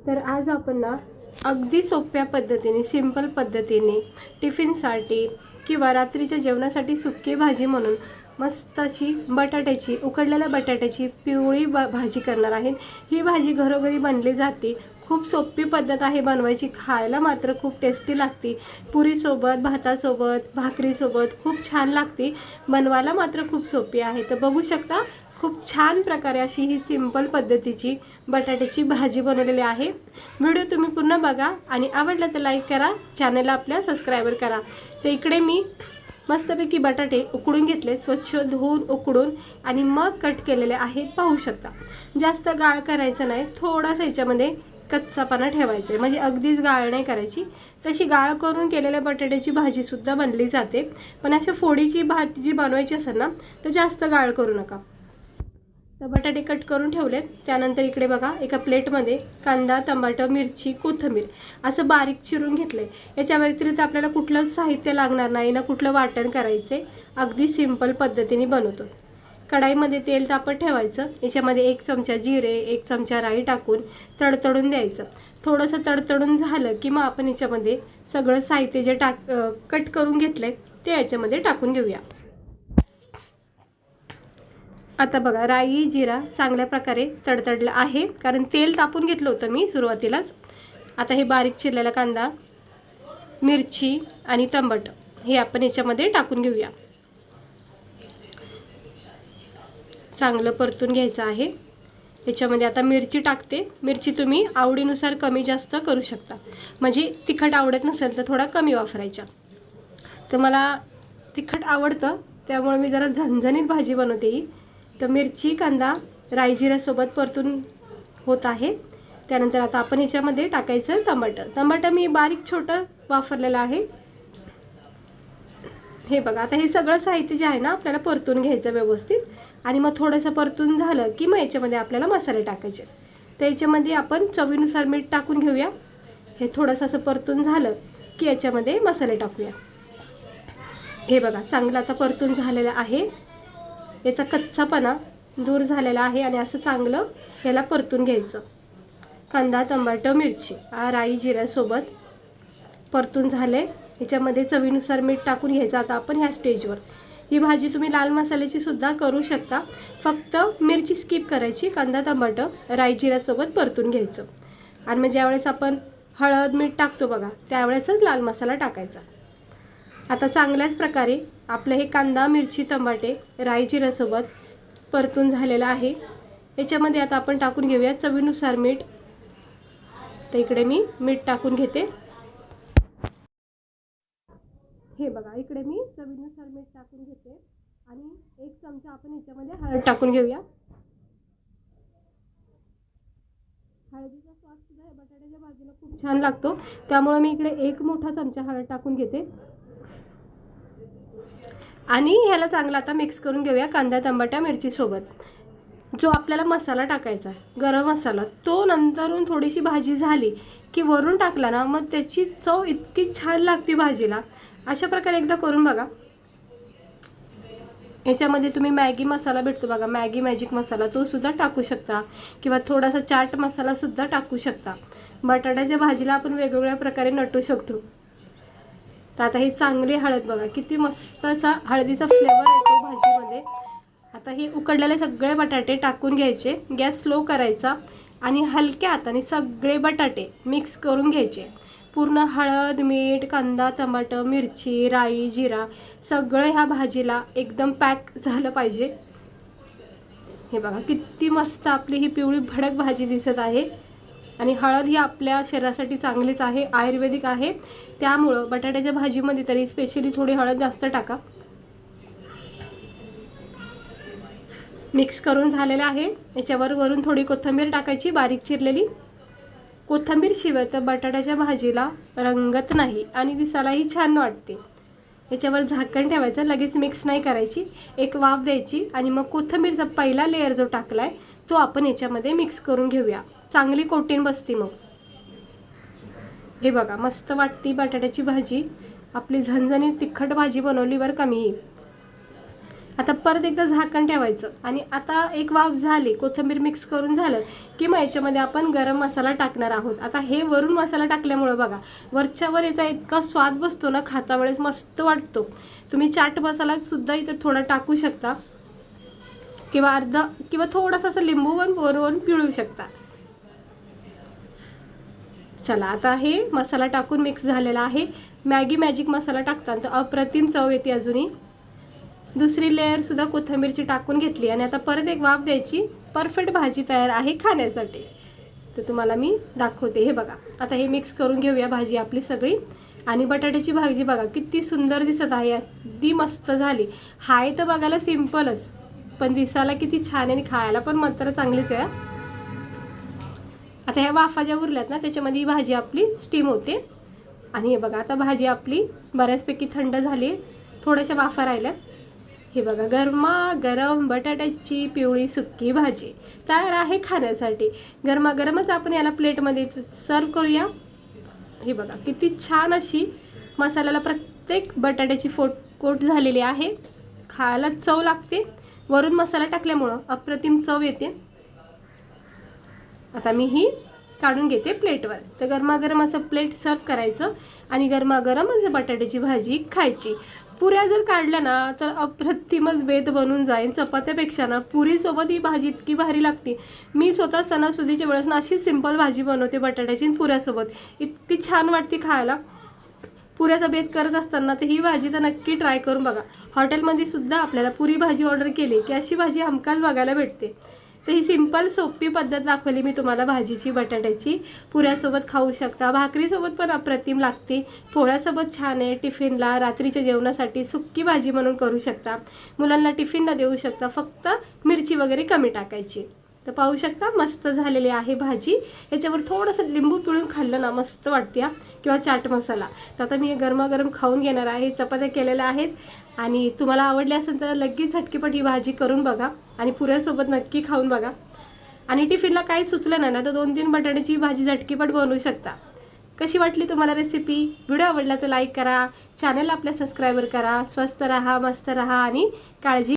तर आज आपण ना अगदी सोप्या पद्धतीने सिंपल पद्धतीने टिफिनसाठी किंवा रात्रीच्या जेवणासाठी सुकी भाजी म्हणून मस्त अशी बटाट्याची उकडलेल्या बटाट्याची पिवळी भाजी करणार आहे। ही भाजी घरोघरी बनली जाते। खूप सोपी पद्धत आहे बनवायची, खायला मात्र खूप टेस्टी लागते। पुरीसोबत, भातासोबत, भाकरीसोबत खूप छान लागते। बनवायला मात्र खूप सोपी आहे। तर बघू शकता खूप छान प्रकारे अशी ही सिंपल पद्धतीची बटाट्याची भाजी बनवलेली आहे। व्हिडिओ तुम्ही पूर्ण बघा आणि आवडला तर लाईक करा, चॅनलला आपल्या सबस्क्राइबर करा। तर इकडे मी मस्तपैकी बटाटे उकडून घेतले, स्वच्छ धुवून उकडून आणि मग कट केलेले आहेत। पाहू शकता जास्त गाळ करायचं नाही, थोडासा याच्यामध्ये कच्चापणा ठेवायचा आहे, म्हणजे अगदीच गाळ नाही करायची। तशी गाळ करून केलेल्या बटाट्याची भाजी सुद्धा बनली जाते, पण अशा फोडीची भाजी बनवायची असेल ना तर जास्त गाळ करू नका। तर बटाटे कट करून ठेवलेत। त्यानंतर इकडे बघा एका प्लेटमध्ये कांदा, टमाटर, मिरची, कोथिंबीर असं बारीक चिरून घेतले। याच्या व्यतिरिक्त आपल्याला कुठलंच साहित्य लागणार नाही ना, कुठलं वाटण करायचे, अगदी सिंपल पद्धतीने बनवतो। कढाईमध्ये तेल तापत ठेवायचं, याच्यामध्ये 1 चमचा जिरे, 1 चमचा राई टाकून तडतडून द्यायचं। थोडंसं तडतडून झालं की मग आपण याच्यामध्ये सगळं साहित्य जे कट करून घेतलंय ते याच्यामध्ये टाकून घेऊया। आता बघा राई जिरा चांगल्या प्रकारे तडतडला आहे, कारण तेल तापून घेतलं होतं मी सुरुवातीलाच। आता हे बारीक चिरलेला कांदा, मिरची आणि टमाटर हे आपण याच्यामध्ये टाकून घेऊया। चांगलं परतून घ्यायचं आहे। याच्यामध्ये आता मिरची टाकते। मिरची तुम्ही आवडीनुसार कमी जास्त करू शकता, म्हणजे तिखट आवडत नसेल तर थोडा कमी वापरायचा। तर मला तिखट आवडतं त्यामुळे मी जरा झणझणीत भाजी बनवते ही। तर मिरची, कांदा, राई जिऱ्यासोबत परतून होत आहे। त्यानंतर आता आपण ह्याच्यामध्ये टाकायचं टमाटर। टमाटर मी बारीक छोटं वापरलेलं आहे। हे बघा आता हे सगळं साहित्य जे आहे ना आपल्याला परतून घ्यायचं व्यवस्थित, आणि मग थोडंसं परतून झालं की मग याच्यामध्ये आपल्याला मसाले टाकायचे। तर याच्यामध्ये आपण चवीनुसार मीठ टाकून घेऊया। हे थोडंसं असं परतून झालं की याच्यामध्ये मसाले टाकूया। हे बघा चांगलं आता परतून झालेलं आहे, याचा कच्चापणा दूर झालेला आहे आणि असं चांगलं याला परतून घ्यायचं। कांदा, टमाटर, मिरची, राई जिऱ्यासोबत परतून झाले। याच्यामध्ये चवीनुसार मीठ टाकून घ्यायचं। आता आपण ह्या स्टेजवर ही भाजी तुम्ही लाल मसाल्याची सुद्धा करू शकता, फक्त मिरची स्किप करायची, कांदा टमाटर राई जिऱ्यासोबत परतून घ्यायचं। आणि मग ज्यावेळेस आपण हळद मीठ टाकतो बघा त्यावेळेसच लाल मसाला टाकायचा। आता चांगल्याच प्रकारे आपलं हे कांदा, मिरची, टमाटे राई जिऱ्यासोबत परतून झालेलं आहे। याच्यामध्ये आता आपण टाकून घेऊया चवीनुसार मीठ। तर इकडे मी मीठ टाकून घेते। हे बघा इकडे मी चवीनुसार मीठ टाकून घेते आणि 1 चमचा आपण याच्यामध्ये हळद टाकून घेऊया। हळदीचा स्वाद सुद्धा या बटाट्याच्या भाजीला खूप छान लागतो, त्यामुळे मी इकडे 1 मोठा चमचा हळद टाकून घेते आणि ह्याला चांगला आता मिक्स करून घेऊया कांदा, टमाटा, मिरची सोबत। जो आपल्याला मसाला टाकायचा आहे गरम मसाला, तो नंतरून थोडीशी भाजी झाली की वरून टाकला ना मग त्याची चव इतकी छान लागते भाजीला। अशा प्रकारे एकदा करून बघा। याच्यामध्ये तुम्ही मॅगी मसाला भेटतो बघा, मॅगी मॅजिक मसाला, तो सुद्धा टाकू शकता किंवा थोडासा चाट मसाला सुद्धा टाकू शकता। बटाट्याच्या भाजीला आपण वेगवेगळ्या प्रकारे नटू शकतो। तर आता ही चांगली हळद बघा किती मस्त असा हळदीचा फ्लेवर येतो भाजीमध्ये। आता हे उकडलेले सगळे बटाटे टाकून घ्यायचे, गॅस स्लो करायचा आणि हलक्या हाताने सगळे बटाटे मिक्स करून घ्यायचे। पूर्ण हळद, मीठ, कांदा, टमाटर, मिरची, राई, जिरा सगळं ह्या भाजीला एकदम पॅक झालं पाहिजे। हे बघा किती मस्त आपली ही पिवळी भडक भाजी दिसत आहे। आणि हळद ही आपल्या शरीरासाठी चांगलीच आहे, आयुर्वेदिक आहे, त्यामुळं बटाट्याच्या भाजीमध्ये तरी स्पेशली थोडी हळद जास्त टाका। मिक्स करून झालेलं आहे। याच्यावर वरून थोडी कोथिंबीर टाकायची बारीक चिरलेली। कोथिंबीर शिवाय तर बटाट्याच्या भाजीला रंगत नाही आणि दिसायलाही छान वाटते। याच्यावर झाकण ठेवायचं, लगेच मिक्स नाही करायची, एक वाफ द्यायची आणि मग कोथिंबीरचा पहिला लेयर जो टाकलाय तो आपण याच्यामध्ये मिक्स करून घेऊया। चांगली कोटिंग बसते मग। हे बघा मस्त वाटते बटाट्याची भाजी, आपली झणझणीत तिखट भाजी बनवली बरं का मी। आता परत एकदा झाकण ठेवायचं आणि आता एक वाफ झाली, कोथिंबीर मिक्स करून झालं की मग याच्यामध्ये आपण गरम मसाला टाकणार आहोत. आता हे वरून मसाला टाकल्यामुळं बघा वरच्यावर याचा इतका स्वाद बसतो ना, खाता वेळेस मस्त वाटतो. तुम्ही चाट मसाला सुद्धा इथं थोडा टाकू शकता किंवा अर्धा किंवा थोडासा असं लिंबू वरून पिळू शकता. चला आता हे मसाला टाकून मिक्स झालेला आहे. मॅगी मॅजिक मसाला टाकता तर अप्रतिम चव येते. अजूनही दुसरी लेअरसुद्धा कोथिंबीरची टाकून घेतली आणि आता परत एक वाफ द्यायची. परफेक्ट भाजी तयार आहे खाण्यासाठी. तर तुम्हाला मी दाखवते. हे बघा आता हे मिक्स करून घेऊया भाजी आपली सगळी. आणि बटाट्याची भाजी बघा किती सुंदर दिसत आहे, अगदी मस्त झाली. हाय तर बघायला सिम्पलच पण दिसायला किती छान आहे आणि खायला पण मात्र चांगलीच आहे. आता ह्या वाफा ज्या उरल्यात ना त्याच्यामध्ये ही भाजी आपली स्टीम होते. आणि हे बघा आता भाजी आपली बऱ्याचपैकी थंड झाली, थोड्याशा वाफा राहिल्यात. हे बघा गरमागरम बटाट्याची पिवळी सुक्की भाजी तयार आहे खाण्यासाठी. गरमागरमच आपण याला प्लेटमध्ये सर्व करूया. हे बघा किती छान अशी मसाल्याला प्रत्येक बटाट्याची कोट झालेली आहे. खायला चव लागते, वरून मसाला टाकल्यामुळं अप्रतिम चव येते. आता मी ही काढून घेते प्लेटवर. तर गरमागरम असं प्लेट सर्व करायचं आणि गरमागरम असं बटाट्याची भाजी खायची. पुऱ्या जर काढल्या ना तर अप्रतिमच बेत बनून जाईल. चपात्यापेक्षा ना पुरीसोबत ही भाजी इतकी भारी लागते. मी स्वतः सणासुदीच्या वेळेस ना अशी सिंपल भाजी बनवते बटाट्याची आणि पुऱ्यासोबत, इतकी छान वाटते खायला. पुऱ्याचा बेत करत असताना तर ही भाजी तर नक्की ट्राय करून बघा. हॉटेलमध्ये सुद्धा आपल्याला पुरी भाजी ऑर्डर केली की अशी भाजी हमखास बघायला भेटते. तर ही सिंपल सोपी पद्धत दाखवली मी तुम्हाला भाजीची बटाट्याची. पुऱ्यासोबत खाऊ शकता, भाकरीसोबत पण अप्रतिम लागते, पोळ्यासोबत छान आहे. टिफिनला रात्रीच्या जेवणासाठी सुक्की भाजी म्हणून करू शकता, मुलांना टिफिनला देऊ शकता. फक्त मिरची वगैरे कमी टाकायची. तर पाहू शकता मस्त झालेली आहे भाजी. याच्यावर थोडंसं लिंबू पिळून खाल्लं ना मस्त वाटते किंवा चाट मसाला. तर आता मी गरमागरम खाऊन घेणार आहे. चपात्या केलेल्या आहेत आणि तुम्हाला आवडली असेल तर लगेच झटकीपट ही भाजी करून बघा आणि पुऱ्यासोबत नक्की खाऊन बघा. आणि टिफिनला काही सुचलं नाही ना तर 2-3 बटाट्याची भाजी झटकीपट बनवू शकता. कशी वाटली तुम्हाला रेसिपी? व्हिडिओ आवडला तर लाईक करा, चॅनल आपल्या सबस्क्राईबर करा. स्वस्त राहा, मस्त राहा आणि काळजी